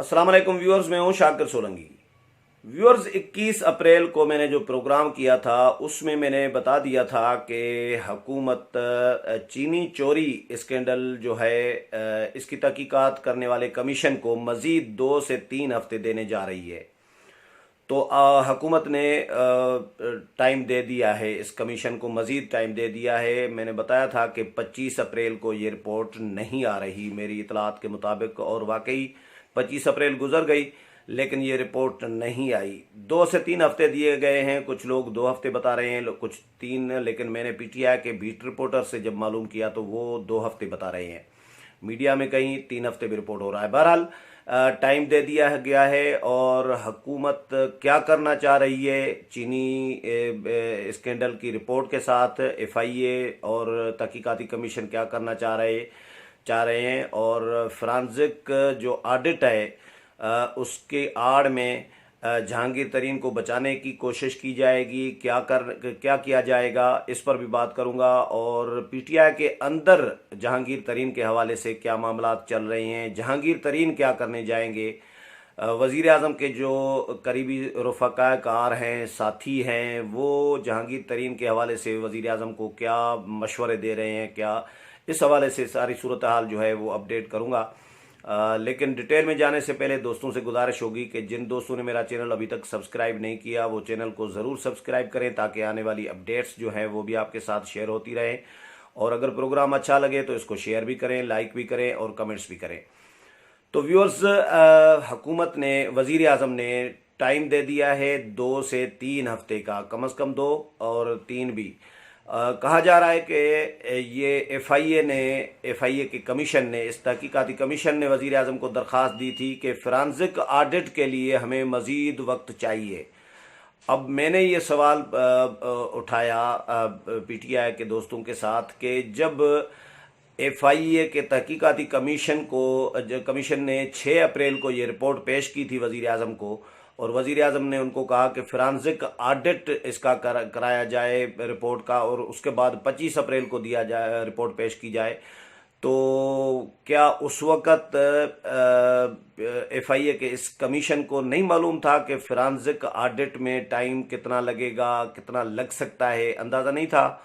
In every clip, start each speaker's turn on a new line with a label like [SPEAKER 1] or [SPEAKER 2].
[SPEAKER 1] अस्सलाम वालेकुम व्यूअर्स, मैं हूं शाकिर सोलंकी। व्यूअर्स, 21 अप्रैल को मैंने जो प्रोग्राम किया था उसमें मैंने बता दिया था कि हुकूमत चीनी चोरी स्कैंडल जो है इसकी तहकीकात करने वाले कमीशन को मज़ीद 2 से 3 हफ्ते देने जा रही है। तो हुकूमत ने टाइम दे दिया है, इस कमीशन को मज़ीद टाइम दे दिया है। मैंने बताया था कि 25 अप्रैल को ये रिपोर्ट नहीं आ रही मेरी इतलात के मुताबिक, और वाकई 25 अप्रैल गुजर गई लेकिन ये रिपोर्ट नहीं आई। 2 से 3 हफ्ते दिए गए हैं, कुछ लोग 2 हफ्ते बता रहे हैं, कुछ 3, लेकिन मैंने पीटीआई के बीट रिपोर्टर से जब मालूम किया तो वो 2 हफ्ते बता रहे हैं। मीडिया में कहीं 3 हफ्ते भी रिपोर्ट हो रहा है। बहरहाल टाइम दे दिया गया है, और हुकूमत क्या करना चाह रही है चीनी स्कैंडल की रिपोर्ट के साथ, एफआईए और तहकीकाती कमीशन क्या करना चाह रहे हैं, और फ्रांसिक जो ऑडिट है उसके आड़ में जहांगीर तरीन को बचाने की कोशिश की जाएगी, क्या किया जाएगा, इस पर भी बात करूंगा। और पीटीआई के अंदर जहांगीर तरीन के हवाले से क्या मामला चल रहे हैं, जहांगीर तरीन क्या करने जाएंगे, वज़ीर आज़म के जो करीबी रफ़ाकार हैं, साथी हैं, वो जहांगीर तरीन के हवाले से वज़ीर आज़म को क्या मशवरे दे रहे हैं, क्या, इस हवाले से सारी सूरत हाल जो है वो अपडेट करूंगा। लेकिन डिटेल में जाने से पहले दोस्तों से गुजारिश होगी कि जिन दोस्तों ने मेरा चैनल अभी तक सब्सक्राइब नहीं किया वो चैनल को ज़रूर सब्सक्राइब करें, ताकि आने वाली अपडेट्स जो हैं वो भी आपके साथ शेयर होती रहें। और अगर प्रोग्राम अच्छा लगे तो इसको शेयर भी करें, लाइक भी करें और कमेंट्स भी करें। तो व्यूअर्स, हुकूमत ने, वज़ीर आज़म ने टाइम दे दिया है 2 से 3 हफ्ते का, कम से कम 2 और 3 भी। कहा जा रहा है कि ये एफआईए के कमीशन ने, इस तहकीकाती कमीशन ने वज़ीर आज़म को दरख्वास्त दी थी कि फोरेंसिक ऑडिट के लिए हमें मज़ीद वक्त चाहिए। अब मैंने ये सवाल उठाया पीटीआई के दोस्तों के साथ कि जब एफआईए के तहकीकाती कमीशन ने 6 अप्रैल को ये रिपोर्ट पेश की थी वज़ीर आज़म को, और वज़ीर आज़म ने उनको कहा कि फोरेंसिक ऑडिट इसका कराया जाए रिपोर्ट का, और उसके बाद 25 अप्रैल को दिया जाए, रिपोर्ट पेश की जाए। तो क्या उस वक़्त एफआईए के इस कमीशन को नहीं मालूम था कि फोरेंसिक ऑडिट में टाइम कितना लगेगा, कितना लग सकता है, अंदाज़ा नहीं था?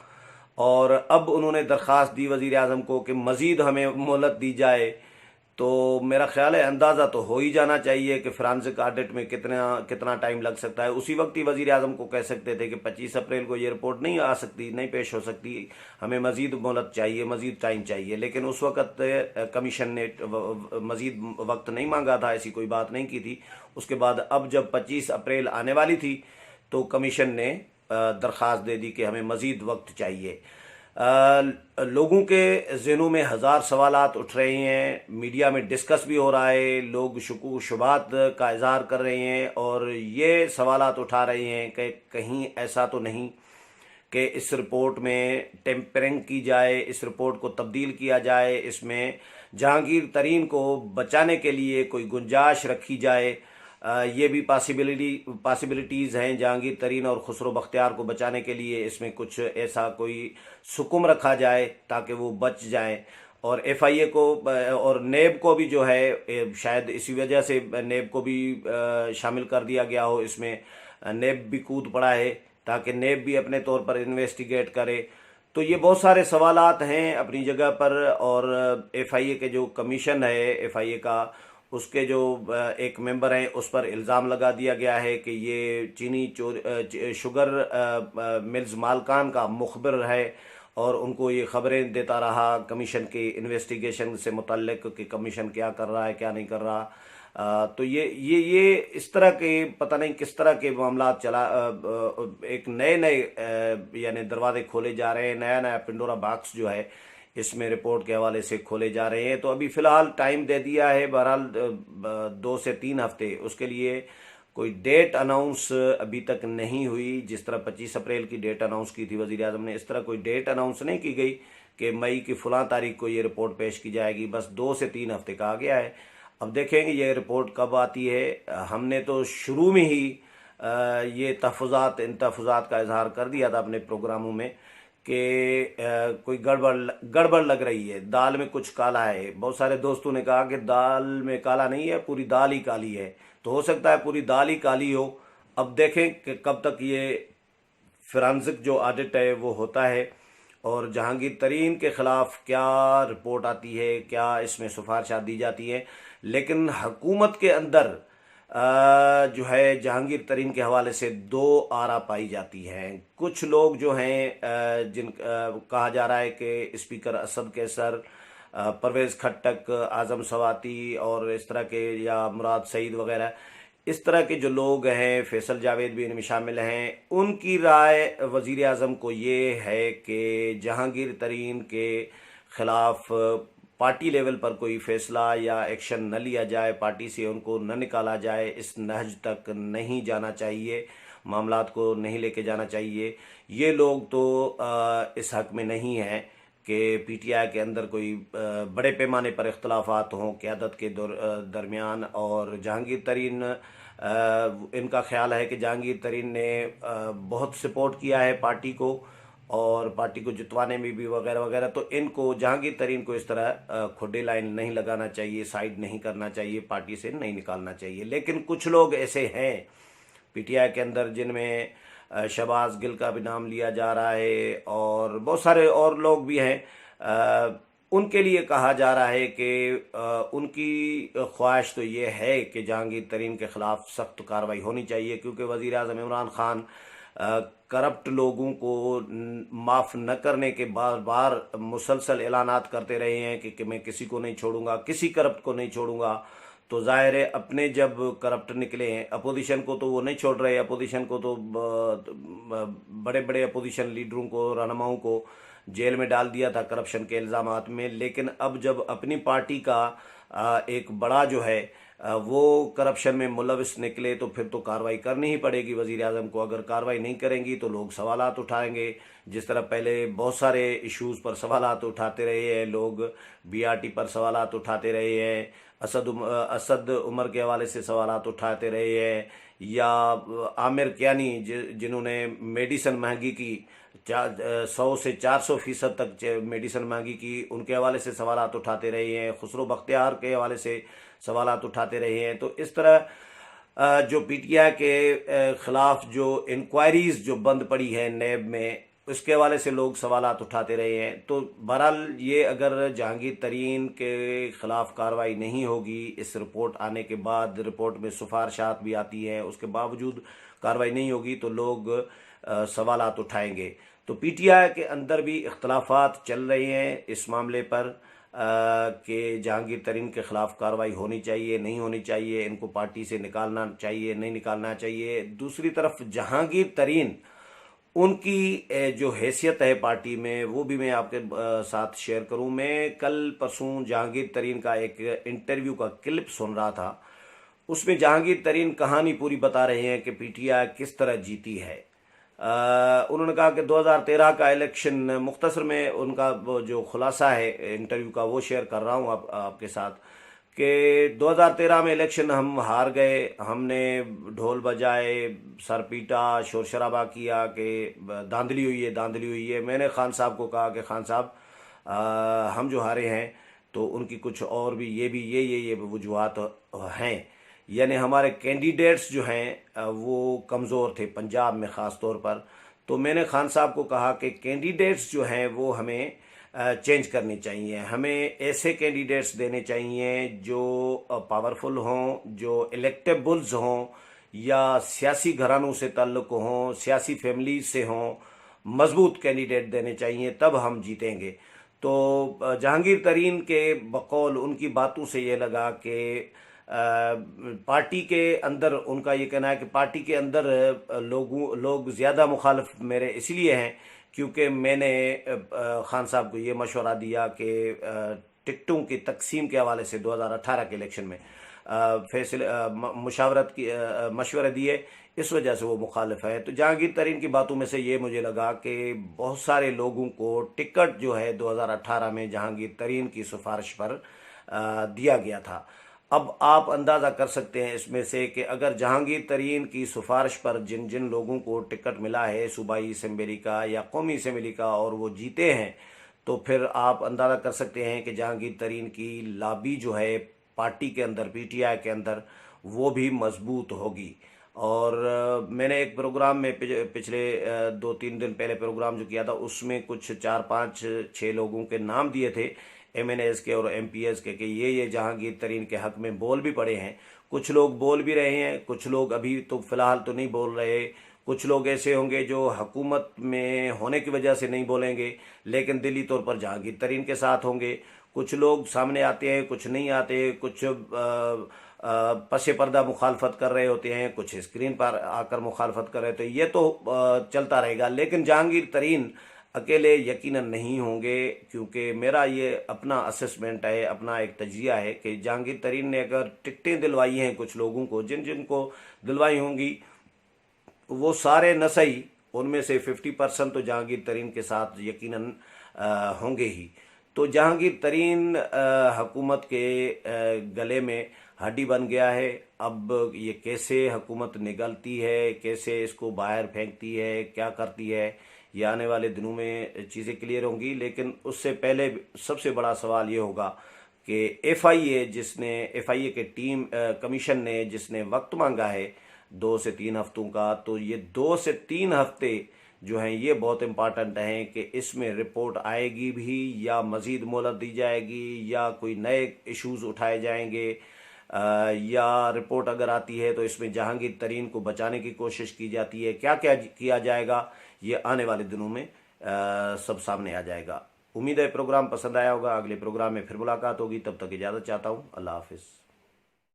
[SPEAKER 1] और अब उन्होंने दरख्वास्त दी वज़ीर आज़म को कि मज़ीद हमें मोहलत दी जाए। तो मेरा ख्याल है अंदाज़ा तो हो ही जाना चाहिए कि फोरेंसिक ऑडिट में कितना टाइम लग सकता है। उसी वक्त ही वज़ीर आज़म को कह सकते थे कि 25 अप्रैल को ये रिपोर्ट नहीं आ सकती, नहीं पेश हो सकती, हमें मज़ीद मोहलत चाहिए, मज़ीद टाइम चाहिए। लेकिन उस वक्त कमीशन ने मज़ीद वक्त नहीं मांगा था, ऐसी कोई बात नहीं की थी। उसके बाद अब जब 25 अप्रैल आने वाली थी तो कमीशन ने दरख्वास्त दे दी कि हमें मज़ीद वक्त चाहिए। लोगों के ज़हनों में हज़ार सवालात उठ रहे हैं, मीडिया में डिस्कस भी हो रहा है, लोग शुकूक शुबात का इज़हार कर रहे हैं, और ये सवालात उठा रहे हैं कि कहीं ऐसा तो नहीं कि इस रिपोर्ट में टेम्परिंग की जाए, इस रिपोर्ट को तब्दील किया जाए, इसमें जहांगीर तरीन को बचाने के लिए कोई गुंजाइश रखी जाए। ये भी पॉसिबिलिटीज़ हैं, जहांगीर तरीन और खुसरो बख्तियार को बचाने के लिए इसमें कुछ ऐसा कोई सुकुम रखा जाए ताकि वो बच जाएं। और एफआईए को और नेब को भी जो है, शायद इसी वजह से नेब को भी शामिल कर दिया गया हो इसमें, नेब भी कूद पड़ा है ताकि नेब भी अपने तौर पर इन्वेस्टिगेट करे। तो ये बहुत सारे सवालात हैं अपनी जगह पर। और एफआईए के जो कमीशन है एफआईए का, उसके जो एक मेंबर हैं उस पर इल्ज़ाम लगा दिया गया है कि ये चीनी शुगर मिल्स मालकान का मुखबिर है, और उनको ये खबरें देता रहा कमीशन के इन्वेस्टिगेशन से मुतल्लिक कि कमीशन क्या कर रहा है, क्या नहीं कर रहा। तो ये इस तरह के पता नहीं किस तरह के मामला चला, एक नए यानी दरवाजे खोले जा रहे हैं, नया पिंडोरा बॉक्स जो है इसमें रिपोर्ट के हवाले से खोले जा रहे हैं। तो अभी फ़िलहाल टाइम दे दिया है, बहरहाल 2 से 3 हफ्ते। उसके लिए कोई डेट अनाउंस अभी तक नहीं हुई। जिस तरह 25 अप्रैल की डेट अनाउंस की थी वज़ीर आज़म ने, इस तरह कोई डेट अनाउंस नहीं की गई कि मई की फ़लाँ तारीख को ये रिपोर्ट पेश की जाएगी। बस 2 से 3 हफ्ते कहा गया है। अब देखेंगे ये रिपोर्ट कब आती है। हमने तो शुरू में ही ये इन तहफ़्फ़ुज़ात का इजहार कर दिया था अपने प्रोग्रामों में कि कोई गड़बड़ लग रही है, दाल में कुछ काला है। बहुत सारे दोस्तों ने कहा कि दाल में काला नहीं है, पूरी दाल ही काली है। तो हो सकता है पूरी दाल ही काली हो। अब देखें कि कब तक ये फोरेंसिक जो ऑडिट है वो होता है और जहांगीर तरीन के खिलाफ क्या रिपोर्ट आती है, क्या इसमें सिफारिशात दी जाती है। लेकिन हुकूमत के अंदर जो है जहांगीर तरीन के हवाले से दो आरा पाई जाती हैं। कुछ लोग जो हैं कहा जा रहा है कि स्पीकर असद कैसर, परवेज़ खट्टक, आज़म सवाती और इस तरह के, या मुराद सईद वगैरह, इस तरह के जो लोग हैं, फैसल जावेद भी इनमें शामिल हैं, उनकी राय वज़ीर आज़म को ये है कि जहांगीर तरीन के ख़िलाफ़ पार्टी लेवल पर कोई फैसला या एक्शन न लिया जाए, पार्टी से उनको न निकाला जाए, इस नहज तक नहीं जाना चाहिए, मामलात को नहीं लेके जाना चाहिए। ये लोग तो इस हक में नहीं हैं कि पीटीआई के अंदर कोई बड़े पैमाने पर इख्तलाफात हों क़यादत के दरमियान। और जहांगीर तरीन, इनका ख्याल है कि जहांगीर तरीन ने बहुत सपोर्ट किया है पार्टी को और पार्टी को जितवाने में भी वगैरह वगैरह। तो इनको, जहांगीर तरीन को इस तरह खुदे लाइन नहीं लगाना चाहिए, साइड नहीं करना चाहिए, पार्टी से नहीं निकालना चाहिए। लेकिन कुछ लोग ऐसे हैं पीटीआई के अंदर जिनमें शहबाज गिल का भी नाम लिया जा रहा है और बहुत सारे और लोग भी हैं। उनके लिए कहा जा रहा है कि उनकी ख्वाहिश तो ये है कि जहांगीर तरीन के ख़िलाफ़ सख्त कार्रवाई होनी चाहिए, क्योंकि वज़ीर आज़म इमरान ख़ान करप्ट लोगों को माफ़ न करने के बार बार मुसलसल ऐलानात करते रहे हैं कि मैं किसी को नहीं छोड़ूंगा, किसी करप्ट को नहीं छोड़ूंगा। तो जाहिर है अपने जब करप्ट निकले हैं, अपोजिशन को तो वो नहीं छोड़ रहे, अपोजिशन को तो बड़े बड़े अपोजिशन लीडरों को, रहनुमाओं को जेल में डाल दिया था करप्शन के इल्ज़ामात में। लेकिन अब जब अपनी पार्टी का एक बड़ा जो है वो करप्शन में मुलविस निकले तो फिर तो कार्रवाई करनी ही पड़ेगी वज़ीर आज़म को। अगर कार्रवाई नहीं करेंगी तो लोग सवालात उठाएंगे, जिस तरह पहले बहुत सारे इश्यूज़ पर सवालात उठाते रहे हैं लोग, बीआरटी पर सवालात उठाते रहे हैं, असद उमर के हवाले से सवालात उठाते रहे हैं, या आमिर कियानी जिन्होंने मेडिसन महंगी की, 100 से 400% तक मेडिसन महंगी की, उनके हवाले से सवालात उठाते रहे हैं, खुसरो बख्तियार के हवाले से सवालात उठाते रहे हैं। तो इस तरह जो पीटीआई के ख़िलाफ़ जो इंक्वायरीज़ जो बंद पड़ी है नैब में, उसके हवाले से लोग सवालात उठाते रहे हैं। तो बहरहाल ये अगर जहांगीर तरीन के ख़िलाफ़ कार्रवाई नहीं होगी, इस रिपोर्ट आने के बाद, रिपोर्ट में सिफारिशात भी आती हैं, उसके बावजूद कार्रवाई नहीं होगी तो लोग सवालात उठाएंगे। तो पीटीआई के अंदर भी इख्तलाफात चल रहे हैं इस मामले पर कि जहांगीर तरीन के ख़िलाफ़ कार्रवाई होनी चाहिए, नहीं होनी चाहिए, इनको पार्टी से निकालना चाहिए, नहीं निकालना चाहिए। दूसरी तरफ जहांगीर तरीन, उनकी जो हैसियत है पार्टी में, वो भी मैं आपके साथ शेयर करूं। मैं कल परसों जहांगीर तरीन का एक इंटरव्यू का क्लिप सुन रहा था। उसमें जहांगीर तरीन कहानी पूरी बता रहे हैं कि पीटीआई किस तरह जीती है। उन्होंने कहा कि 2013 का इलेक्शन, मुख्तसर में उनका जो खुलासा है इंटरव्यू का वो शेयर कर रहा हूँ आपके साथ, कि 2013 में इलेक्शन हम हार गए, हमने ढोल बजाए, सर पीटा, शोर शराबा किया कि धांधली हुई है, धांधली हुई है। मैंने खान साहब को कहा कि खान साहब, हम जो हारे हैं तो उनकी कुछ और भी ये वजूहात हैं, यानी हमारे कैंडिडेट्स जो हैं वो कमज़ोर थे पंजाब में ख़ास तौर पर। तो मैंने खान साहब को कहा कि कैंडिडेट्स जो हैं वो हमें चेंज करने चाहिए, हमें ऐसे कैंडिडेट्स देने चाहिए जो पावरफुल हों, जो इलेक्टेबल्स हों, या सियासी घरानों से ताल्लुक़ हों, सियासी फैमिली से हों, मजबूत कैंडिडेट देने चाहिए, तब हम जीतेंगे। तो जहांगीर तरीन के बकौल, उनकी बातों से ये लगा कि पार्टी के अंदर, उनका ये कहना है कि पार्टी के अंदर लोग ज़्यादा मुखालिफ मेरे इसलिए हैं क्योंकि मैंने खान साहब को ये मशवरा दिया कि टिकटों की तकसीम के हवाले से 2018 के इलेक्शन में मशवरे दिए, इस वजह से वो मुखालिफ है। तो जहांगीर तरीन की बातों में से ये मुझे लगा कि बहुत सारे लोगों को टिकट जो है 2018 में जहांगीर तरीन की सिफारिश पर दिया गया था। अब आप अंदाज़ा कर सकते हैं इसमें से कि अगर जहांगीर तरीन की सिफारिश पर जिन जिन लोगों को टिकट मिला है सूबाई असम्बली का या कौमी असम्बली का और वो जीते हैं, तो फिर आप अंदाज़ा कर सकते हैं कि जहांगीर तरीन की लॉबी जो है पार्टी के अंदर, पीटीआई के अंदर, वो भी मजबूत होगी। और मैंने एक प्रोग्राम में पिछले 2-3 दिन पहले प्रोग्राम जो किया था उसमें कुछ 4-5-6 लोगों के नाम दिए थे, एमएनएस के और एमपीएस के, कि ये जहांगीर तरीन के हक में बोल भी पड़े हैं। कुछ लोग बोल भी रहे हैं, कुछ लोग अभी तो फिलहाल तो नहीं बोल रहे। कुछ लोग ऐसे होंगे जो हुकूमत में होने की वजह से नहीं बोलेंगे लेकिन दिली तौर पर जहांगीर तरीन के साथ होंगे। कुछ लोग सामने आते हैं, कुछ नहीं आते, कुछ पसे पर्दा मुखालफत कर रहे होते हैं, कुछ स्क्रीन पर आकर मुखालफत कर रहे होते हैं। ये तो चलता रहेगा, लेकिन जहांगीर तरीन अकेले यकीनन नहीं होंगे, क्योंकि मेरा ये अपना असेसमेंट है, अपना एक तजिया है कि जहांगीर तरीन ने अगर टिकटें दिलवाई हैं कुछ लोगों को, जिन जिनको दिलवाई होंगी, वो सारे न सही उनमें से 50% तो जहांगीर तरीन के साथ यकीनन होंगे ही। तो जहांगीर तरीन हुकूमत के गले में हड्डी बन गया है। अब ये कैसे हुकूमत निगलती है, कैसे इसको बाहर फेंकती है, क्या करती है, ये आने वाले दिनों में चीज़ें क्लियर होंगी। लेकिन उससे पहले सबसे बड़ा सवाल ये होगा कि एफआईए के टीम कमीशन ने जिसने वक्त मांगा है 2 से 3 हफ्तों का, तो ये 2 से 3 हफ्ते जो हैं ये बहुत इम्पॉर्टेंट हैं कि इसमें रिपोर्ट आएगी भी या मज़ीद मोहलत दी जाएगी या कोई नए इश्यूज़ उठाए जाएंगे, या रिपोर्ट अगर आती है तो इसमें जहांगीर तरीन को बचाने की कोशिश की जाती है, क्या क्या किया जाएगा, ये आने वाले दिनों में सब सामने आ जाएगा। उम्मीद है प्रोग्राम पसंद आया होगा। अगले प्रोग्राम में फिर मुलाकात होगी, तब तक इजाज़त चाहता हूँ। अल्लाह हाफिज़।